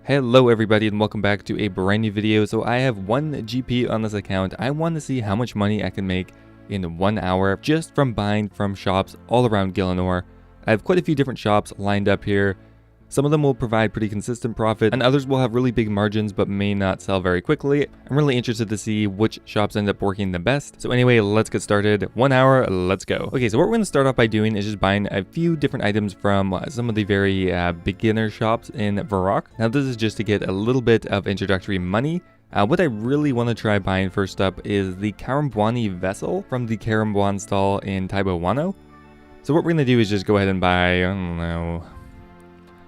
Hello everybody and welcome back to a brand new video. So I have 1 GP on this account. I want to see how much money I can make in 1 hour just from buying from shops all around Gilenor. I have quite a few different shops lined up here. Some of them will provide pretty consistent profit and others will have really big margins but may not sell very quickly. I'm really interested to see which shops end up working the best. So anyway, let's get started. 1 hour, let's go. Okay, so what we're going to start off by doing is just buying a few different items from some of the very beginner shops in Varrock. Now this is just to get a little bit of introductory money. What I really want to try buying first up is the Karamja vessel from the Karamja stall in Taibo. So what we're going to do is just go ahead and buy, I don't know,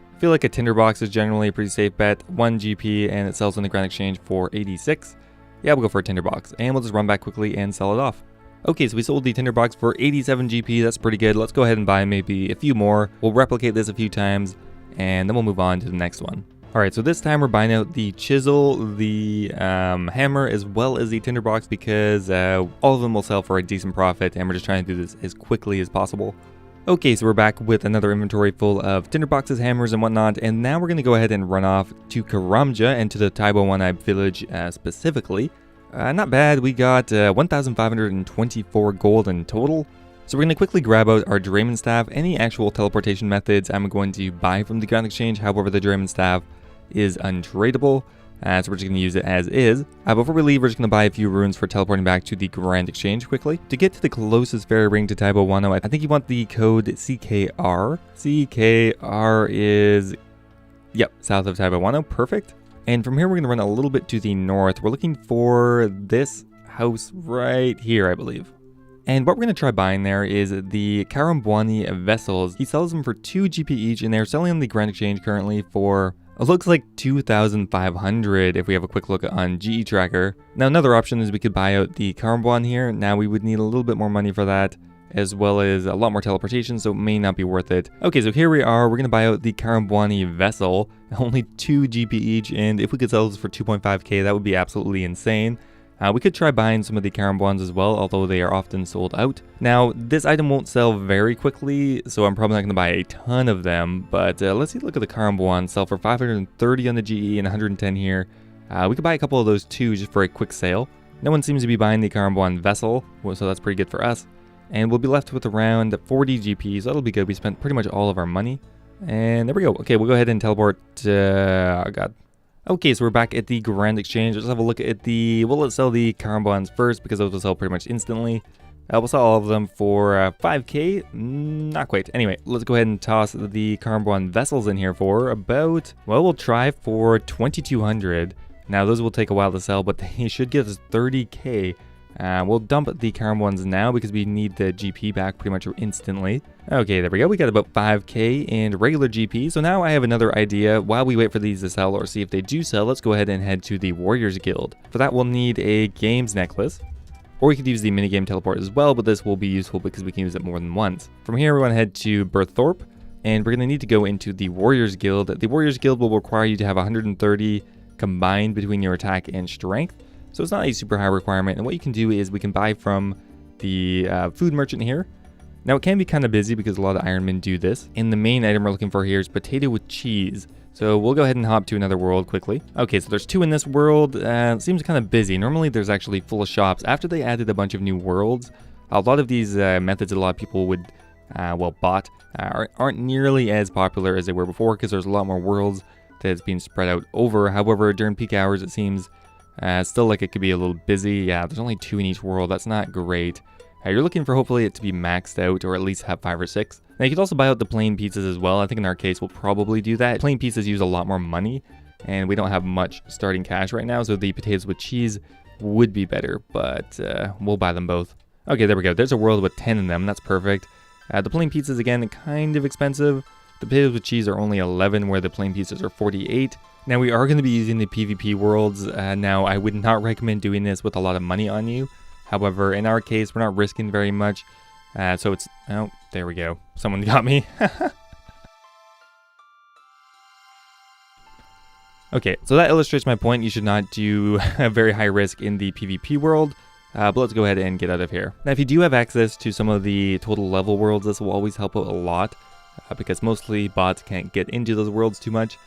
I feel like a tinderbox is generally a pretty safe bet. 1 GP and it sells on the Grand Exchange for 86. Yeah, we'll go for a tinderbox and we'll just run back quickly and sell it off. Okay, so we sold the tinderbox for 87 GP. That's pretty good. Let's go ahead and buy maybe a few more. We'll replicate this a few times and then we'll move on to the next one. Alright, so this time we're buying out the chisel, the hammer, as well as the tinderbox because all of them will sell for a decent profit and we're just trying to do this as quickly as possible. Okay, so we're back with another inventory full of tinderboxes, hammers, and whatnot, and now we're going to go ahead and run off to Karamja and to the Taibo village specifically. Not bad, we got 1,524 gold in total. So we're going to quickly grab out our Drayman staff. Any actual teleportation methods I'm going to buy from the Grand Exchange, however the Drayman staff is untradeable. So we're just going to use it as is. Before we leave, we're just going to buy a few runes for teleporting back to the Grand Exchange quickly. To get to the closest fairy ring to Taibo, I think you want the code CKR. CKR is, yep, south of Taibo, perfect. And from here, we're going to run a little bit to the north. We're looking for this house right here, I believe. And what we're going to try buying there is the Karamja vessels. He sells them for 2 GP each, and they're selling on the Grand Exchange currently for, it looks like 2,500 if we have a quick look on GE Tracker. Now another option is we could buy out the Karamja here. Now we would need a little bit more money for that, as well as a lot more teleportation, so it may not be worth it. Okay, so here we are. We're going to buy out the Karamja vessel. Only 2 GP each, and if we could sell this for 2.5k, that would be absolutely insane. We could try buying some of the Karamjas as well, although they are often sold out. Now, this item won't sell very quickly, so I'm probably not going to buy a ton of them, but let's see, look at the Karamja sell for 530 on the GE and 110 here. We could buy a couple of those too, just for a quick sale. No one seems to be buying the Karamja vessel, so that's pretty good for us. And we'll be left with around 40 GP, so that'll be good. We spent pretty much all of our money. And there we go. Okay, we'll go ahead and teleport, oh god. Okay, so we're back at the Grand Exchange. Let's have a look at the, well, let's sell the Karamjas first because those will sell pretty much instantly. We'll sell all of them for 5k, not quite. Anyway, let's go ahead and toss the Karamja vessels in here for about, well, we'll try for 2,200. Now, those will take a while to sell, but they should give us 30k. We'll dump the Karamjas now because we need the GP back pretty much instantly. Okay, there we go. We got about 5k in regular GP. So now I have another idea. While we wait for these to sell or see if they do sell, let's go ahead and head to the Warriors Guild. For that, we'll need a games necklace. Or we could use the minigame teleport as well, but this will be useful because we can use it more than once. From here, we want to head to Berthorpe, and we're going to need to go into the Warriors Guild. The Warriors Guild will require you to have 130 combined between your attack and strength. So it's not a super high requirement, and what you can do is we can buy from the food merchant here. Now it can be kind of busy because a lot of Ironmen do this, and the main item we're looking for here is potato with cheese. So we'll go ahead and hop to another world quickly. Okay, so there's 2 in this world. It seems kind of busy. Normally there's actually full of shops. After they added a bunch of new worlds, a lot of these methods that a lot of people would, bought, aren't nearly as popular as they were before because there's a lot more worlds that's being spread out over. However, during peak hours it seems still like it could be a little busy. Yeah, there's only 2 in each world. That's not great. You're looking for hopefully it to be maxed out or at least have 5 or 6. Now you could also buy out the plain pizzas as well. I think in our case we'll probably do that. Plain pizzas use a lot more money and we don't have much starting cash right now, so the potatoes with cheese would be better, but we'll buy them both. Okay, there we go. There's a world with 10 in them. That's perfect. The plain pizzas, again, kind of expensive. The potatoes with cheese are only 11 where the plain pizzas are 48. Now we are going to be using the PvP worlds. Now I would not recommend doing this with a lot of money on you. However, in our case, we're not risking very much. So it's, oh, there we go. Someone got me. Okay, so that illustrates my point. You should not do a very high risk in the PvP world. But let's go ahead and get out of here. Now, if you do have access to some of the total level worlds, this will always help out a lot. Because mostly bots can't get into those worlds too much.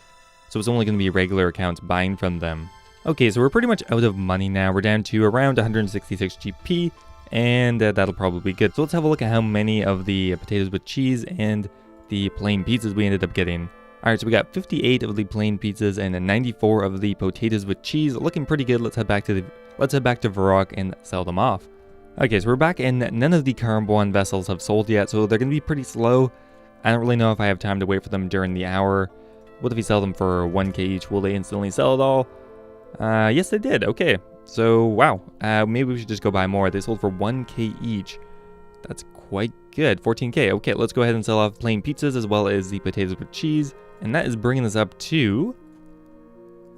so it's only going to be regular accounts buying from them. Okay, so we're pretty much out of money now. We're down to around 166 GP, and that'll probably be good. So let's have a look at how many of the potatoes with cheese and the plain pizzas we ended up getting. Alright, so we got 58 of the plain pizzas and 94 of the potatoes with cheese. Looking pretty good. Let's head back to Varrock and sell them off. Okay, so we're back, and none of the Karamja vessels have sold yet, so they're going to be pretty slow. I don't really know if I have time to wait for them during the hour. What if we sell them for 1k each? Will they instantly sell it all? Yes, they did. Okay, so wow. Maybe we should just go buy more. They sold for 1k each. That's quite good. 14k. Okay, let's go ahead and sell off plain pizzas as well as the potatoes with cheese. And that is bringing us up to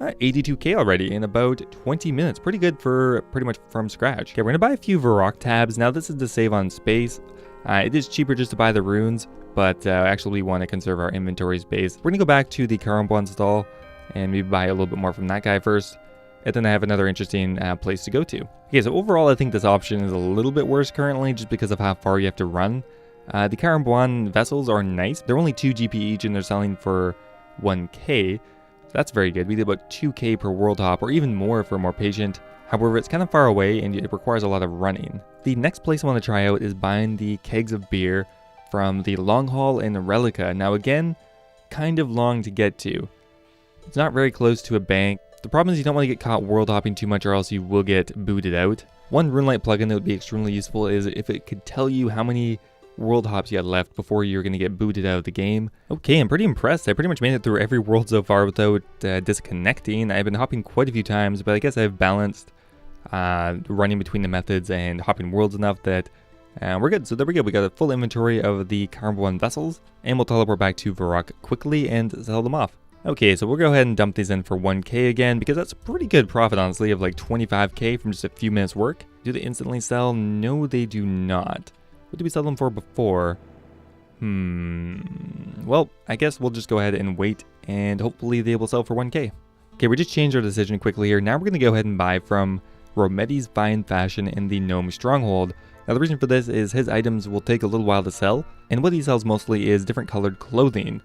82k already in about 20 minutes. Pretty good for pretty much from scratch. Okay, we're going to buy a few Varrock tabs. Now, this is to save on space. It is cheaper just to buy the runes, but actually we want to conserve our inventory space. We're going to go back to the Karamja stall and maybe buy a little bit more from that guy first. And then I have another interesting place to go to. Okay, so overall, I think this option is a little bit worse currently just because of how far you have to run. The Karamja vessels are nice. They're only 2 GP each and they're selling for 1k. So that's very good. We did about 2k per world hop, or even more if we're more patient. However, it's kind of far away and it requires a lot of running. The next place I want to try out is buying the kegs of beer from the long haul in Rellekka. Now again, kind of long to get to. It's not very close to a bank. The problem is you don't want to get caught world hopping too much or else you will get booted out. One RuneLite plugin that would be extremely useful is if it could tell you how many world hops you had left before you're going to get booted out of the game. Okay, I'm pretty impressed. I pretty much made it through every world so far without disconnecting. I've been hopping quite a few times, but I guess I've balanced running between the methods and hopping worlds enough that we're good. So there we go. We got a full inventory of the Karamja vessels, and we'll teleport back to Varrock quickly and sell them off. Okay, so we'll go ahead and dump these in for 1k again, because that's a pretty good profit, honestly, of like 25k from just a few minutes work. Do they instantly sell? No, they do not. What did we sell them for before? Well, I guess we'll just go ahead and wait, and hopefully they will sell for 1k. Okay, we just changed our decision quickly here. Now we're going to go ahead and buy from Rometi's Fine Fashion in the Gnome stronghold. Now the reason for this is his items will take a little while to sell, and what he sells mostly is different colored clothing.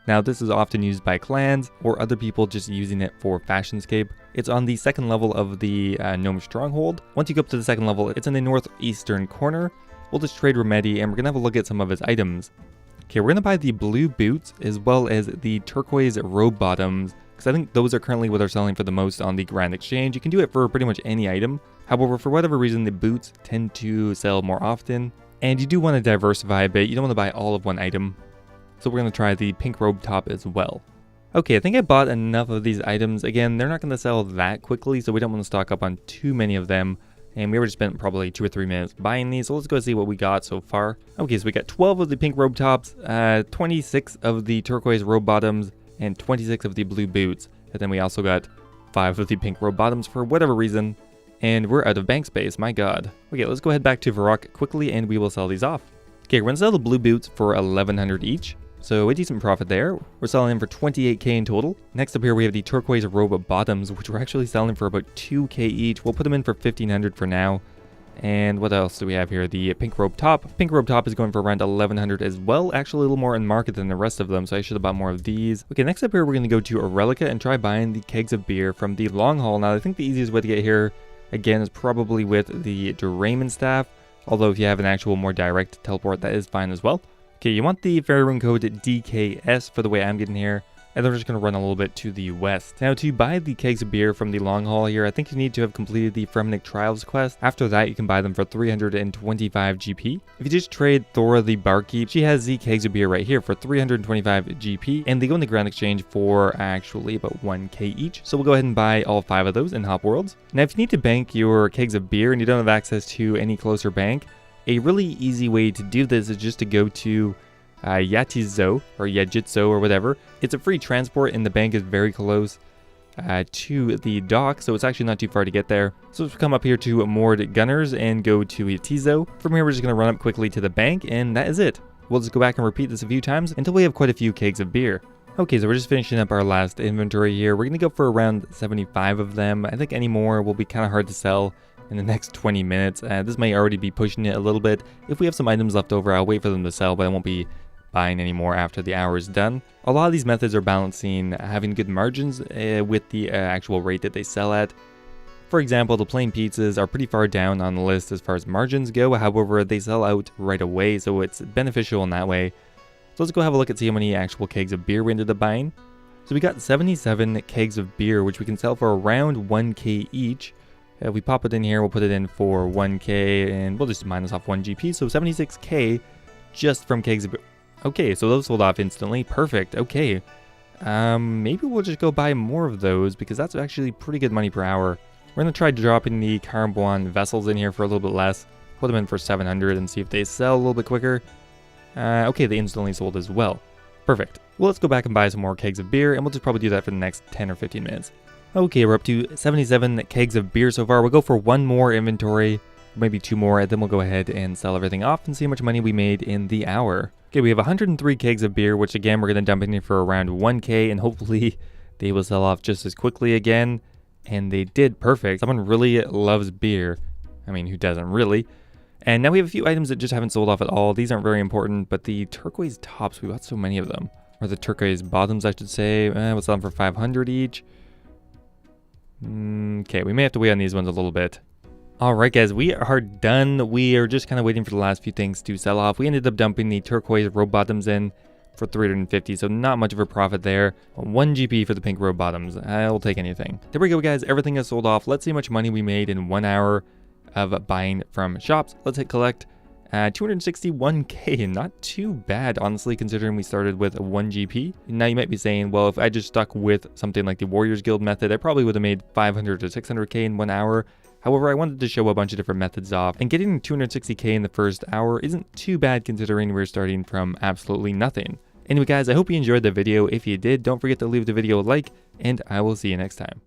Now this is often used by clans or other people just using it for fashionscape. It's on the second level of the Gnome stronghold. Once you go up to the second level, it's in the northeastern corner. We'll just trade Rometi and we're gonna have a look at some of his items. Okay, we're gonna buy the blue boots as well as the turquoise robe bottoms, because I think those are currently what are selling for the most on the Grand Exchange. You can do it for pretty much any item. However, for whatever reason, the boots tend to sell more often, and you do want to diversify a bit. You don't want to buy all of one item. So we're going to try the pink robe top as well. Okay, I think I bought enough of these items. Again, they're not going to sell that quickly, so we don't want to stock up on too many of them. And we already spent probably 2 or 3 minutes buying these, so let's go see what we got so far. Okay, so we got 12 of the pink robe tops, 26 of the turquoise robe bottoms, and 26 of the blue boots. And then we also got 5 of the pink robe bottoms for whatever reason. And we're out of bank space, my god. Okay, let's go ahead back to Varrock quickly and we will sell these off. Okay, we're going to sell the blue boots for 1100 each. So a decent profit there. We're selling them for 28k in total. Next up here we have the turquoise robe bottoms, which we're actually selling for about 2k each. We'll put them in for 1500 for now. And what else do we have here? The pink robe top. Pink robe top is going for around 1100 as well. Actually a little more in market than the rest of them, so I should have bought more of these. Okay, next up here we're going to go to Rellekka and try buying the kegs of beer from the long haul. Now I think the easiest way to get here, again, is probably with the Doraemon staff. Although if you have an actual more direct teleport, that is fine as well. Okay, you want the fairy rune code DKS for the way I'm getting here, and then we're just going to run a little bit to the west. Now, to buy the kegs of beer from the long haul here, I think you need to have completed the Fremenic Trials quest. After that, you can buy them for 325 GP. If you just trade Thora the barkeep, she has the kegs of beer right here for 325 GP, and they go in the Grand Exchange for actually about 1k each. So we'll go ahead and buy all 5 of those in Hop Worlds. Now, if you need to bank your kegs of beer and you don't have access to any closer bank, a really easy way to do this is just to go to Yatizo or Yajitso or whatever. It's a free transport and the bank is very close to the dock, so it's actually not too far to get there. So let's come up here to Moored Gunners and go to Yatizo. From here we're just going to run up quickly to the bank and that is it. We'll just go back and repeat this a few times until we have quite a few kegs of beer. Okay, so we're just finishing up our last inventory here. We're going to go for around 75 of them. I think any more will be kind of hard to sell in the next 20 minutes. This may already be pushing it a little bit. If we have some items left over, I'll wait for them to sell, but I won't be buying anymore after the hour is done. A lot of these methods are balancing having good margins with the actual rate that they sell at. For example, the plain pizzas are pretty far down on the list as far as margins go, however, they sell out right away, so it's beneficial in that way. So let's go have a look and see how many actual kegs of beer we ended up buying. So we got 77 kegs of beer, which we can sell for around 1k each. If we pop it in here, we'll put it in for 1k, and we'll just minus off 1 GP, so 76k just from kegs of beer. Okay, so those sold off instantly. Perfect. Okay. Maybe we'll just go buy more of those, because that's actually pretty good money per hour. We're going to try dropping the Karamja vessels in here for a little bit less. Put them in for 700 and see if they sell a little bit quicker. Okay, they instantly sold as well. Perfect. Well, let's go back and buy some more kegs of beer, and we'll just probably do that for the next 10 or 15 minutes. Okay, we're up to 77 kegs of beer so far. We'll go for one more inventory, maybe 2 more, and then we'll go ahead and sell everything off and see how much money we made in the hour. Okay, we have 103 kegs of beer, which again, we're going to dump in here for around 1k, and hopefully they will sell off just as quickly again. And they did. Perfect. Someone really loves beer. I mean, who doesn't really? And now we have a few items that just haven't sold off at all. These aren't very important, but the turquoise tops, we got so many of them. Or the turquoise bottoms, I should say. We'll sell them for 500 each. Okay, we may have to wait on these ones a little bit. Alright guys, we are done. We are just kind of waiting for the last few things to sell off. We ended up dumping the turquoise row bottoms in for 350, so not much of a profit there. 1 GP for the pink row bottoms. I'll take anything. There we go guys, everything is sold off. Let's see how much money we made in 1 hour of buying from shops. Let's hit collect. 261k, not too bad honestly, considering we started with 1 GP. Now you might be saying, well, if I just stuck with something like the Warriors Guild method, I probably would have made 500 to 600k in 1 hour. However, I wanted to show a bunch of different methods off, and getting 260k in the first hour isn't too bad considering we're starting from absolutely nothing. Anyway guys, I hope you enjoyed the video. If you did, don't forget to leave the video a like, and I will see you next time.